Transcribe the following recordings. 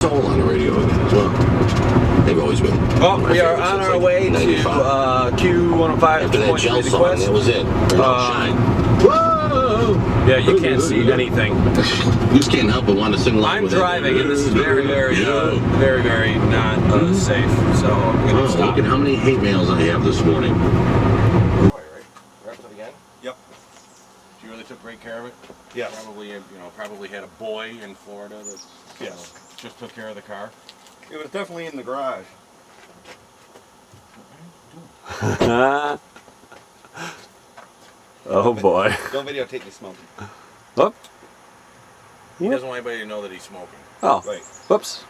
Soul on the radio again as well. They've always been. Well, we are on our way to Q105. After that gel song, that was it. Shine. Whoa! Yeah, you can't see anything. You just can't help but want to sing along I'm with driving, and this is very, very not safe. So I'm going to stop. Look at how many hate mails I have this morning. Right? We're up to it again? Yep. You really took great care of it? Yes. Probably had a boy in Florida that Yes. just took care of the car. It was definitely in the garage. Oh boy. Don't videotape me smoking. Oh. He doesn't want anybody to know that he's smoking. Oh. Right. Whoops.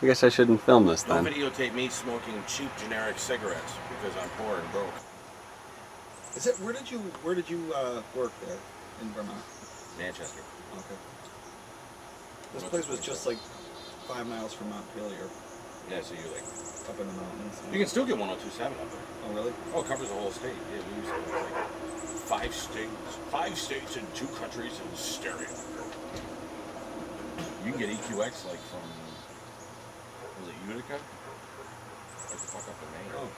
I guess I shouldn't film this Don't then. videotape me smoking cheap generic cigarettes because I'm poor and broke. Is it? Where did you work there in Vermont? Manchester. Okay. This place was just like 5 miles from Montpelier, Yeah, so you're like, up in the mountains. you can still get 102.7 up there. Oh, really? Oh, it covers the whole state. Yeah, we used to like 5 states and 2 countries in stereo. You can get EQX like from, was it Utica? Like the fuck up in Maine. Oh.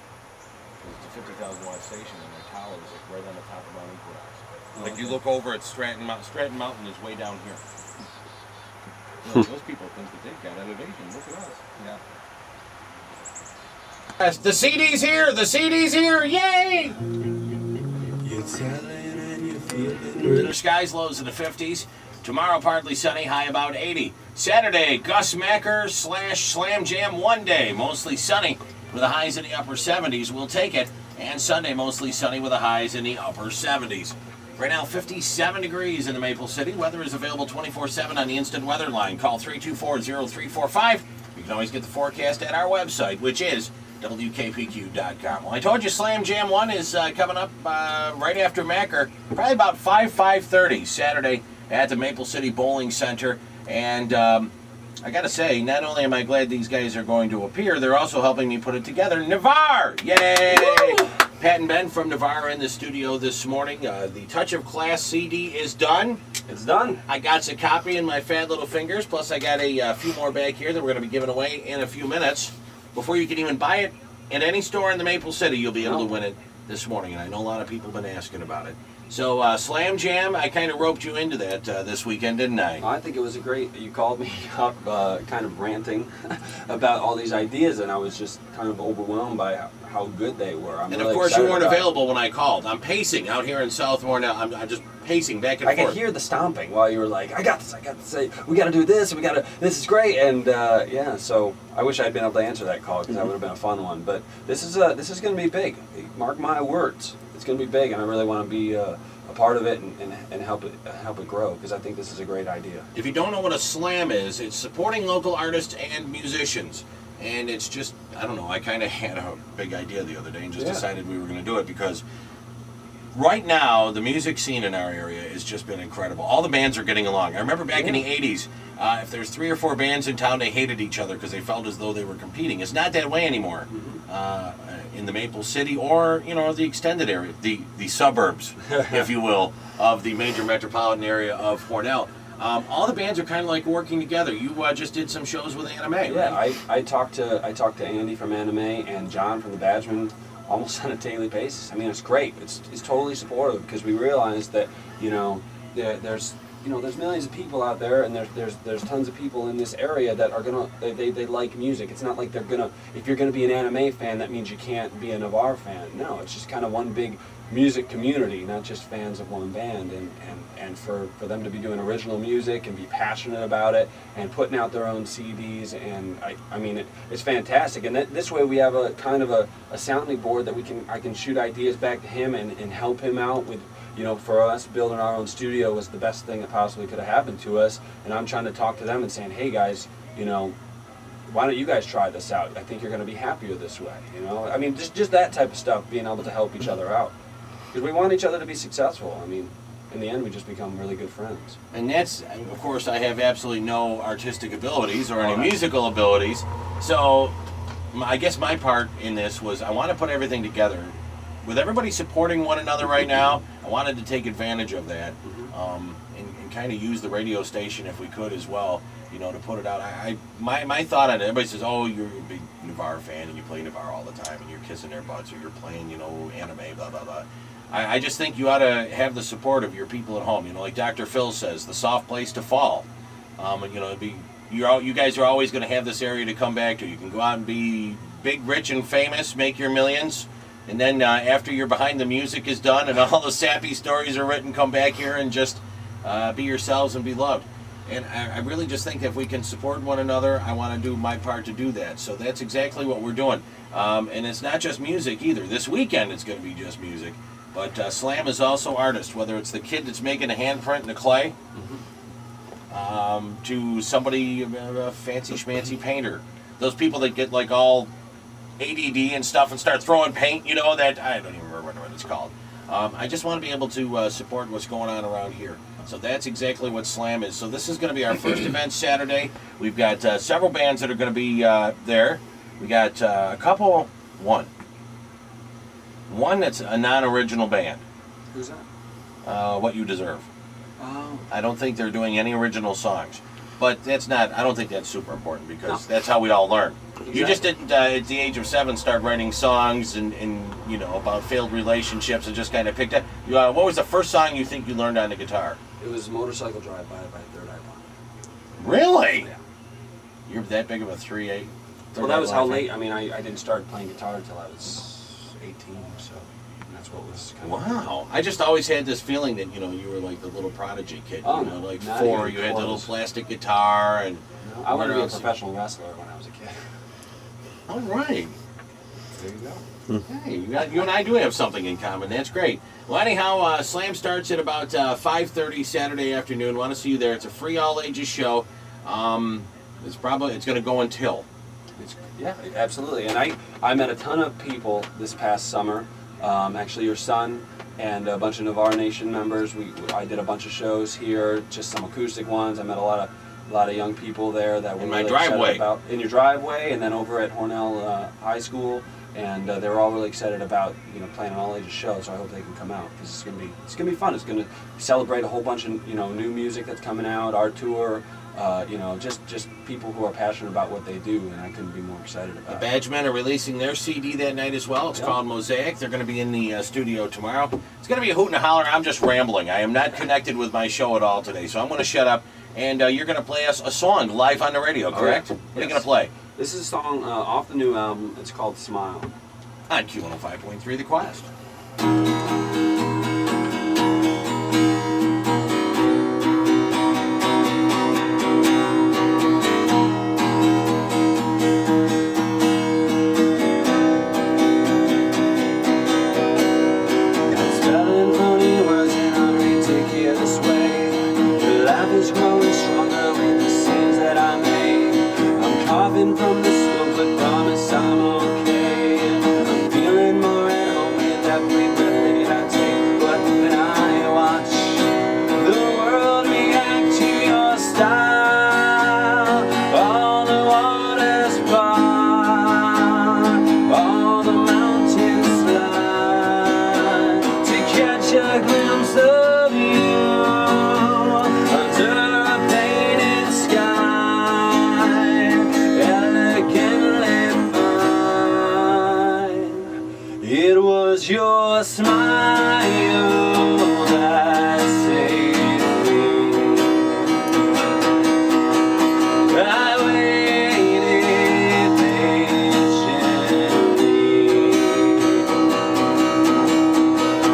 It's a 50,000 watt station and their tower is like right on the top of Mount Equinox. Oh, Like okay. you look over at Stratton Mountain. Stratton Mountain is way down here. You know, those people think that they've got elevation. Look at us. Yeah. Yes, the CD's here! The CD's here! Yay! Skies lows in the 50s. Tomorrow partly sunny, high about 80. Saturday, Gus Macker / Slam Jam one day, mostly sunny with the highs in the upper 70s. We'll take it. And Sunday, mostly sunny with the highs in the upper 70s. Right now, 57 degrees in the Maple City. Weather is available 24/7 on the Instant Weather line. Call 324-0345. You can always get the forecast at our website, which is WKPQ.com. Well, I told you Slam Jam 1 is coming up right after Macker, probably about 5:30 Saturday at the Maple City Bowling Center. And I got to say, not only am I glad these guys are going to appear, they're also helping me put it together. Navar! Yay! Woo! Pat and Ben from Navar are in the studio this morning. The Touch of Class CD is done. It's done. I got a copy in my fat little fingers, plus I got a few more back here that we're going to be giving away in a few minutes. Before you can even buy it in any store in the Maple City, you'll be able to win it this morning, and I know a lot of people have been asking about it. So Slam Jam, I kind of roped you into that this weekend, didn't I? I think it was a great. You called me up, kind of ranting about all these ideas, and I was just kind of overwhelmed by how good they were. I'm And really of course, you excited weren't about it. available when I called. I'm pacing out here in South Hornell. I'm just pacing back and I forth. could hear the stomping while you were like, I got this, we got to do this, this is great, and yeah, so I wish I'd been able to answer that call because that would have been a fun one, but this is going to be big. Mark my words, it's going to be big, and I really want to be a part of it and help it grow, because I think this is a great idea. If you don't know what a slam is, it's supporting local artists and musicians. And it's just, I don't know, I kind of had a big idea the other day and just decided we were going to do it because right now, the music scene in our area has just been incredible. All the bands are getting along. I remember back in the 80s, if there's 3 or 4 bands in town, they hated each other because they felt as though they were competing. It's not that way anymore in the Maple City or, the extended area, the suburbs, if you will, of the major metropolitan area of Hornell. All the bands are kind of like working together. You just did some shows with Anime, right? Yeah, I talked to Andy from Anime and John from the Badgeman almost on a daily basis. I mean, it's great. It's totally supportive because we realize that there's millions of people out there, and there's tons of people in this area that are they like music. It's not like if you're gonna be an Anime fan, that means you can't be a Navar fan. No, it's just kind of one big music community, not just fans of one band, and for them to be doing original music and be passionate about it and putting out their own CDs, and I mean it's fantastic. And this way we have a kind of a sounding board that I can shoot ideas back to him and help him out with. For us, building our own studio was the best thing that possibly could have happened to us. And I'm trying to talk to them and saying, hey guys, why don't you guys try this out? I think you're going to be happier this way. I mean, just that type of stuff, being able to help each other out. Because we want each other to be successful. I mean, in the end, we just become really good friends. And that's, of course, I have absolutely no artistic abilities or any musical abilities. So I guess my part in this was I want to put everything together. With everybody supporting one another right now, I wanted to take advantage of that and kind of use the radio station if we could as well, to put it out. My thought on it, everybody says, oh, you're a big Navar fan and you play Navar all the time and you're kissing their butts or you're playing, anime, blah, blah, blah. I just think you ought to have the support of your people at home. Like Dr. Phil says, the soft place to fall. You guys are always going to have this area to come back to. You can go out and be big, rich, and famous, make your millions, and then after you're behind the music is done and all the sappy stories are written, come back here and just be yourselves and be loved. And I really just think that if we can support one another, I want to do my part to do that. So that's exactly what we're doing. And it's not just music either. This weekend it's going to be just music. But Slam is also artist, whether it's the kid that's making a handprint in the clay, to somebody, a fancy schmancy painter. Those people that get like all ADD and stuff and start throwing paint, that, I don't even remember what it's called. I just want to be able to support what's going on around here. So that's exactly what Slam is. So this is going to be our first event Saturday. We've got several bands that are going to be there. We got a couple, one that's a non-original band. Who's that? What You Deserve. Oh. I don't think they're doing any original songs. But I don't think that's super important because that's how we all learn. Exactly. You just didn't, at the age of 7, start writing songs and about failed relationships and just kind of picked up. What was the first song you think you learned on the guitar? It was Motorcycle Drive by Third Eye Blind. Really? Yeah. You're that big of a 3/8? Well, that was how late. I mean, I didn't start playing guitar until I was 18 or so. And that's what was kind of... Wow. I just always had this feeling that, you were like the little prodigy kid. Oh, like not 4, even you had the little close. plastic guitar and... No, I wanted to be a professional wrestler when I was a kid. All right. There you go. Hey, you and I do have something in common. That's great. Well, anyhow, Slam starts at about 5:30 Saturday afternoon. Want to see you there. It's a free all ages show. It's going to go until. Yeah, absolutely. And I met a ton of people this past summer. Actually, your son and a bunch of Navar Nation members. I did a bunch of shows here, just some acoustic ones. I met a lot of young people there that were in my really driveway. excited about in your driveway, and then over at Hornell High School. And they were all really excited about playing an all ages show, so I hope they can come out because it's gonna be fun. It's gonna celebrate a whole bunch of new music that's coming out, our tour, just people who are passionate about what they do, and I couldn't be more excited about The Badgemen are releasing their CD that night as well. It's called Mosaic. They're going to be in the studio tomorrow. It's going to be a hoot and a holler. I'm just rambling. I am not connected with my show at all today, so I'm going to shut up. And you're going to play us a song live on the radio, correct? Oh, yeah. What are you going to play? This is a song off the new album. It's called Smile. On Q105.3 The Quest. Spelling funny words and hungry to hear this way. The life is growing stronger with the sins that I made. I'm coughing from the smoke, but promise I'm okay. I'm feeling more at home with every breath that I take. But then I watch the world react to your style. All the waters part, all the mountains slide to catch a glimpse of you under a painted sky, elegantly fine. It was your smile that saved me. I waited patiently.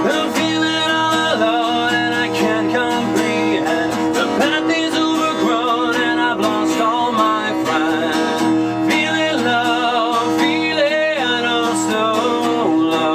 I'm feeling all alone and I can't comprehend. The path is overgrown and I've lost all my friends. Feeling low, feeling oh so low.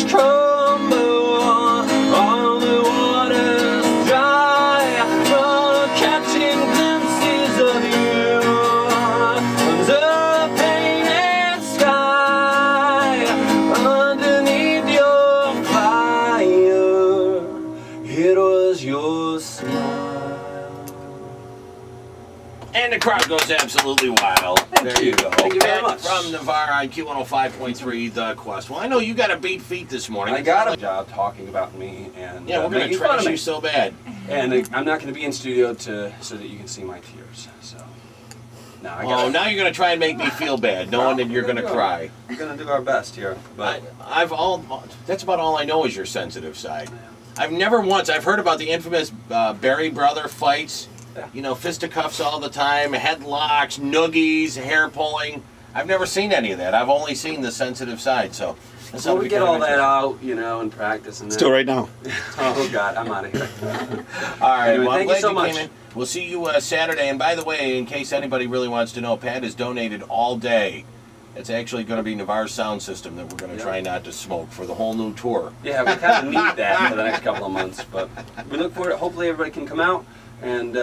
crumble on the water's dry from catching glimpses of you under a painted sky, underneath your fire. It was your smile. And the crowd goes absolutely wild. There you go. Thank you very much. From Navar on Q105.3 The Quest. Well, I know you got a beat feet this morning. I got a job talking about me, and Yeah, we're going making to fun trash of me. you so bad. And I'm not going to be in studio so that you can see my tears. So, no, I got. Oh, now you're going to try and make me feel bad, knowing that you're going to cry. We're going to do our best here, but That's about all I know is your sensitive side. I've never once, I've heard about the infamous Barry brother fights. You know, fisticuffs all the time, headlocks, noogies, hair pulling. I've never seen any of that. I've only seen the sensitive side. So, that's so how we get all that out, you know, and practice. And Still right now. Oh God, I'm out of here. All right, Anyway, well, I'm thank you glad so you much. came in. We'll see you Saturday. And by the way, in case anybody really wants to know, Pat has donated all day. It's actually going to be Navar's sound system that we're going to try not to smoke for the whole new tour. Yeah, we kind of need that for the next couple of months, but we look forward to it. Hopefully everybody can come out and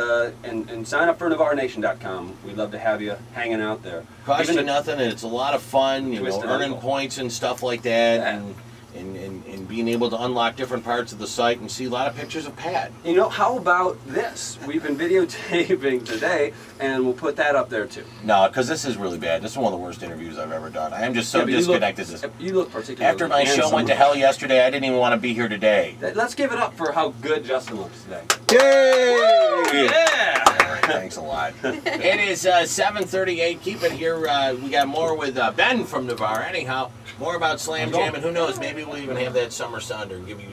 sign up for NavarNation.com. We'd love to have you hanging out there. Costs Even you nothing, and it's a lot of fun, you know, Twisted earning ankle. points and stuff like that, Yeah. and being able to unlock different parts of the site and see a lot of pictures of Pat. You know, how about this? We've been videotaping today, and we'll put that up there too. No, because this is really bad. This is one of the worst interviews I've ever done. I am just so Yeah, but disconnected. You look particularly After my show went to hell yesterday, I didn't even want to be here today. Let's give it up for how good Justin looks today. Yay! Yeah! All right, thanks a lot. It is 7:38. Keep it here. We got more with Ben from Navar. Anyhow, more about Slam Jam, and who knows, maybe we'll even have that summer sounder and give you